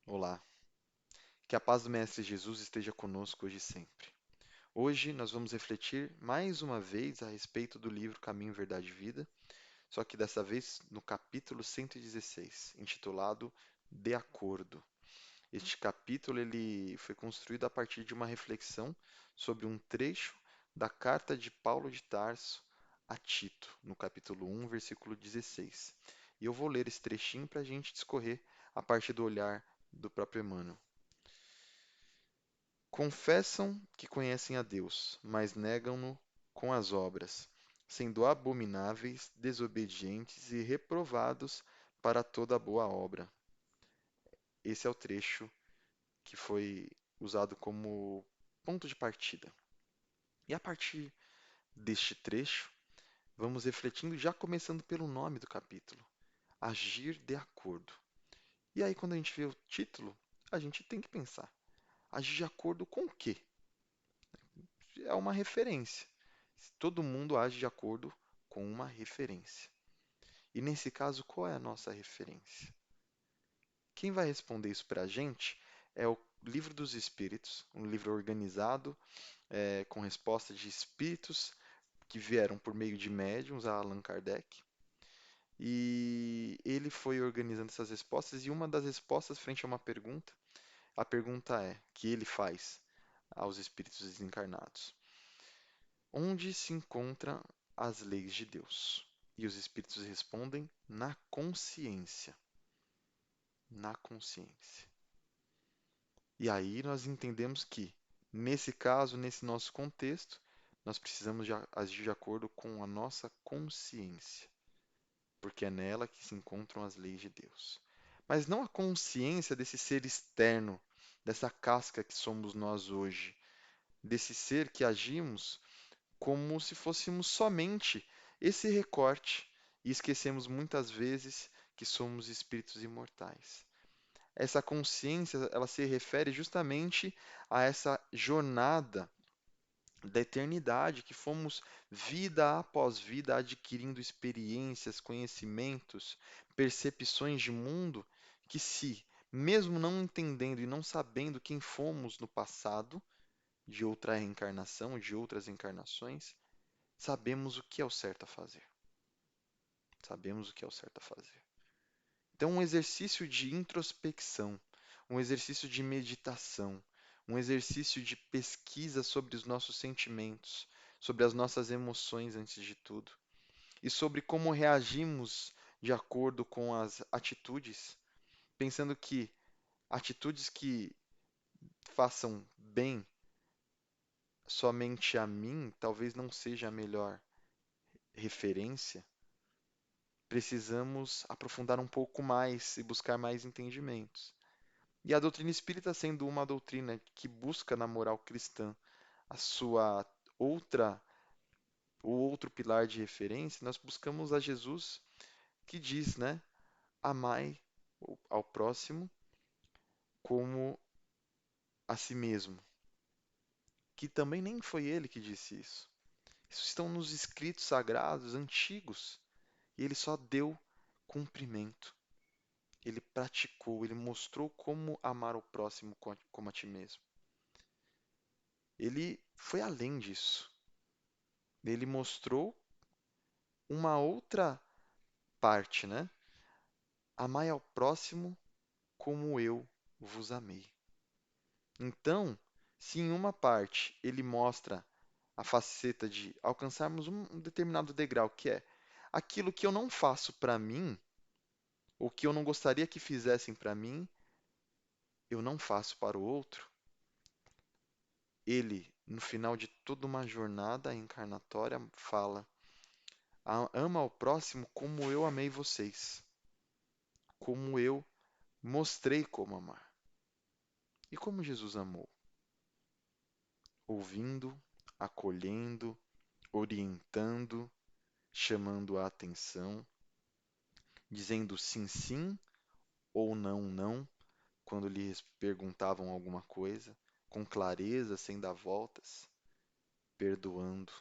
Olá, que a paz do Mestre Jesus esteja conosco hoje e sempre. Hoje nós vamos refletir mais uma vez a respeito do livro Caminho, Verdade e Vida, só que dessa vez no capítulo 116, intitulado De Acordo. Este capítulo ele foi construído a partir de uma reflexão sobre um trecho da carta de Paulo de Tarso a Tito, no capítulo 1, versículo 16. E eu vou ler esse trechinho para a gente discorrer a partir do olhar do próprio Emmanuel. Confessam que conhecem a Deus, mas negam-no com as obras, sendo abomináveis, desobedientes e reprovados para toda boa obra. Esse é o trecho que foi usado como ponto de partida. E a partir deste trecho, vamos refletindo, já começando pelo nome do capítulo: Agir de acordo. E aí, quando a gente vê o título, a gente tem que pensar: agir de acordo com o quê? É uma referência. Todo mundo age de acordo com uma referência. E nesse caso, qual é a nossa referência? Quem vai responder isso para a gente é o Livro dos Espíritos, um livro organizado com respostas de espíritos que vieram por meio de médiuns a Allan Kardec. E ele foi organizando essas respostas, e uma das respostas frente a uma pergunta, a pergunta que ele faz aos espíritos desencarnados: onde se encontram as leis de Deus? E os espíritos respondem: na consciência. Na consciência. E aí nós entendemos que, nesse caso, nesse nosso contexto, nós precisamos agir de acordo com a nossa consciência, porque é nela que se encontram as leis de Deus. Mas não a consciência desse ser externo, dessa casca que somos nós hoje, desse ser que agimos como se fôssemos somente esse recorte e esquecemos muitas vezes que somos espíritos imortais. Essa consciência, ela se refere justamente a essa jornada da eternidade que fomos vida após vida adquirindo experiências, conhecimentos, percepções de mundo que se mesmo não entendendo e não sabendo quem fomos no passado, de outra reencarnação, de outras encarnações, sabemos o que é o certo a fazer. Sabemos o que é o certo a fazer. Então, um exercício de introspecção, um exercício de meditação, um exercício de pesquisa sobre os nossos sentimentos, sobre as nossas emoções antes de tudo, e sobre como reagimos de acordo com as atitudes, pensando que atitudes que façam bem somente a mim talvez não seja a melhor referência. Precisamos aprofundar um pouco mais e buscar mais entendimentos. E a doutrina espírita, sendo uma doutrina que busca na moral cristã a sua outra, o outro pilar de referência, nós buscamos a Jesus que diz, né, amai ao próximo como a si mesmo, que também nem foi ele que disse isso. Isso estão nos escritos sagrados antigos, e ele só deu cumprimento. Ele praticou, ele mostrou como amar o próximo como a ti mesmo. Ele foi além disso. Ele mostrou uma outra parte, né? Amai ao próximo como eu vos amei. Então, se em uma parte ele mostra a faceta de alcançarmos um determinado degrau, que é aquilo que eu não faço para mim, ou que eu não gostaria que fizessem para mim, eu não faço para o outro. Ele, no final de toda uma jornada encarnatória, fala: ama ao próximo como eu amei vocês, como eu mostrei como amar. E como Jesus amou? Ouvindo, acolhendo, orientando, chamando a atenção, dizendo sim, sim ou não, não, quando lhes perguntavam alguma coisa, com clareza, sem dar voltas, perdoando,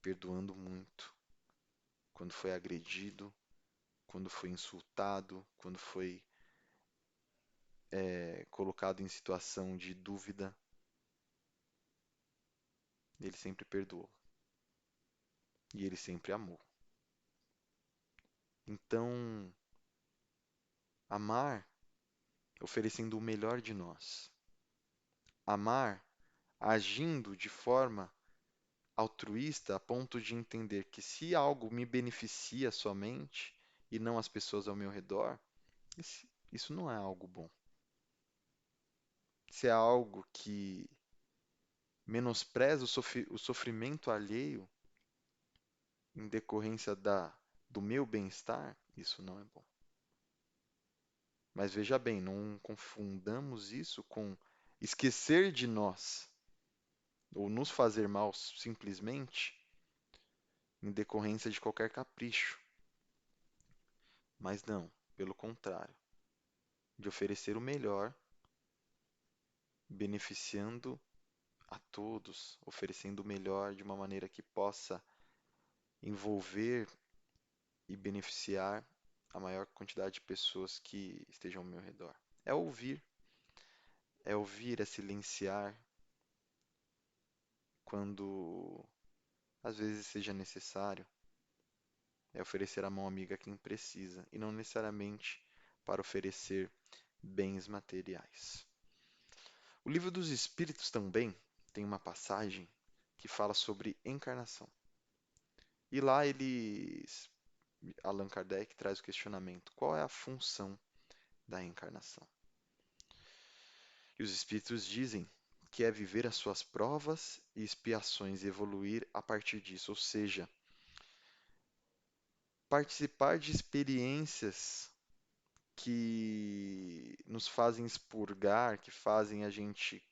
perdoando muito, quando foi agredido, quando foi insultado, quando foi colocado em situação de dúvida, ele sempre perdoou e ele sempre amou. Então, amar oferecendo o melhor de nós, amar agindo de forma altruísta a ponto de entender que se algo me beneficia somente e não as pessoas ao meu redor, isso não é algo bom. Se é algo que menospreza o sofrimento alheio em decorrência do meu bem-estar, isso não é bom. Mas veja bem, não confundamos isso com esquecer de nós ou nos fazer mal simplesmente em decorrência de qualquer capricho. Mas não, pelo contrário, de oferecer o melhor, beneficiando a todos, oferecendo o melhor de uma maneira que possa envolver e beneficiar a maior quantidade de pessoas que estejam ao meu redor. É ouvir, é silenciar quando às vezes seja necessário, é oferecer a mão amiga a quem precisa e não necessariamente para oferecer bens materiais. O livro dos Espíritos também tem uma passagem que fala sobre encarnação. E lá Allan Kardec traz o questionamento: qual é a função da encarnação? E os Espíritos dizem que é viver as suas provas e expiações e evoluir a partir disso, ou seja, participar de experiências que nos fazem expurgar, que fazem a gente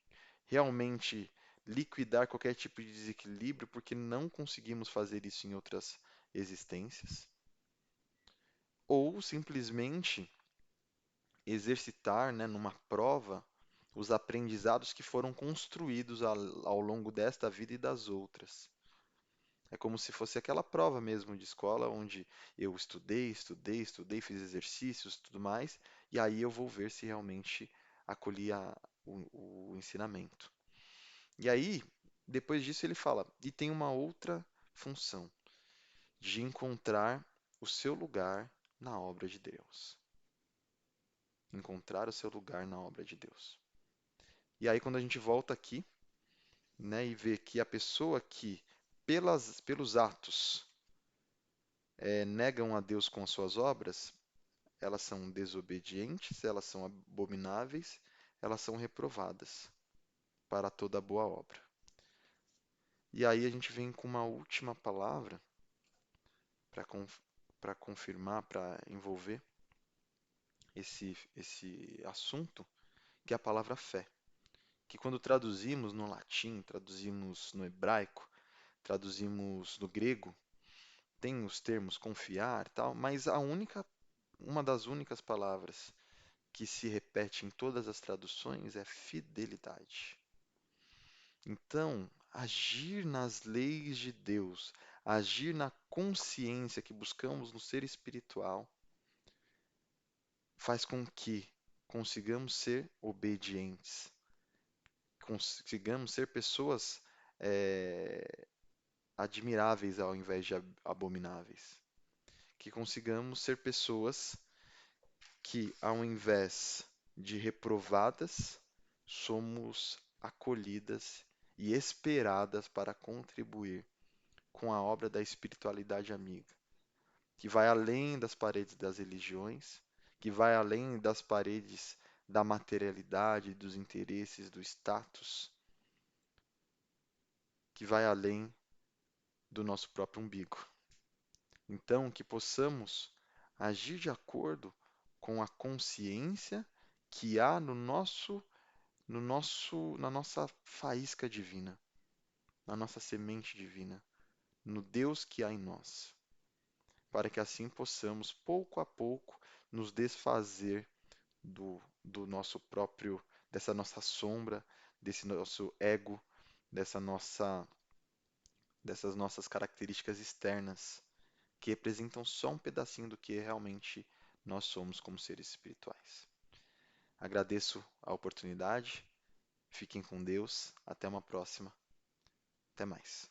realmente liquidar qualquer tipo de desequilíbrio, porque não conseguimos fazer isso em outras existências, ou simplesmente exercitar, né, numa prova, os aprendizados que foram construídos ao longo desta vida e das outras. É como se fosse aquela prova mesmo de escola, onde eu estudei, fiz exercícios e tudo mais, e aí eu vou ver se realmente acolhi o ensinamento. E aí, depois disso, ele fala: e tem uma outra função, de encontrar o seu lugar na obra de Deus. Encontrar o seu lugar na obra de Deus. E aí, quando a gente volta aqui, né, e vê que a pessoa que, pelos atos, negam a Deus com as suas obras, elas são desobedientes, elas são abomináveis, elas são reprovadas para toda boa obra. E aí a gente vem com uma última palavra para confirmar, para envolver esse assunto, que é a palavra fé. Que quando traduzimos no latim, traduzimos no hebraico, traduzimos no grego, tem os termos confiar e tal, mas uma das únicas palavras que se repete em todas as traduções é fidelidade. Então, agir nas leis de Deus, agir na consciência que buscamos no ser espiritual, faz com que consigamos ser obedientes, consigamos ser pessoas admiráveis ao invés de abomináveis, que consigamos ser pessoas que, ao invés de reprovadas, somos acolhidas e esperadas para contribuir com a obra da espiritualidade amiga, que vai além das paredes das religiões, que vai além das paredes da materialidade, dos interesses, do status, que vai além do nosso próprio umbigo. Então, que possamos agir de acordo com a consciência que há na nossa faísca divina, na nossa semente divina, no Deus que há em nós, para que assim possamos, pouco a pouco, nos desfazer do nosso próprio, dessa nossa sombra, desse nosso ego, dessas nossas características externas, que representam só um pedacinho do que realmente nós somos como seres espirituais. Agradeço a oportunidade. Fiquem com Deus. Até uma próxima. Até mais.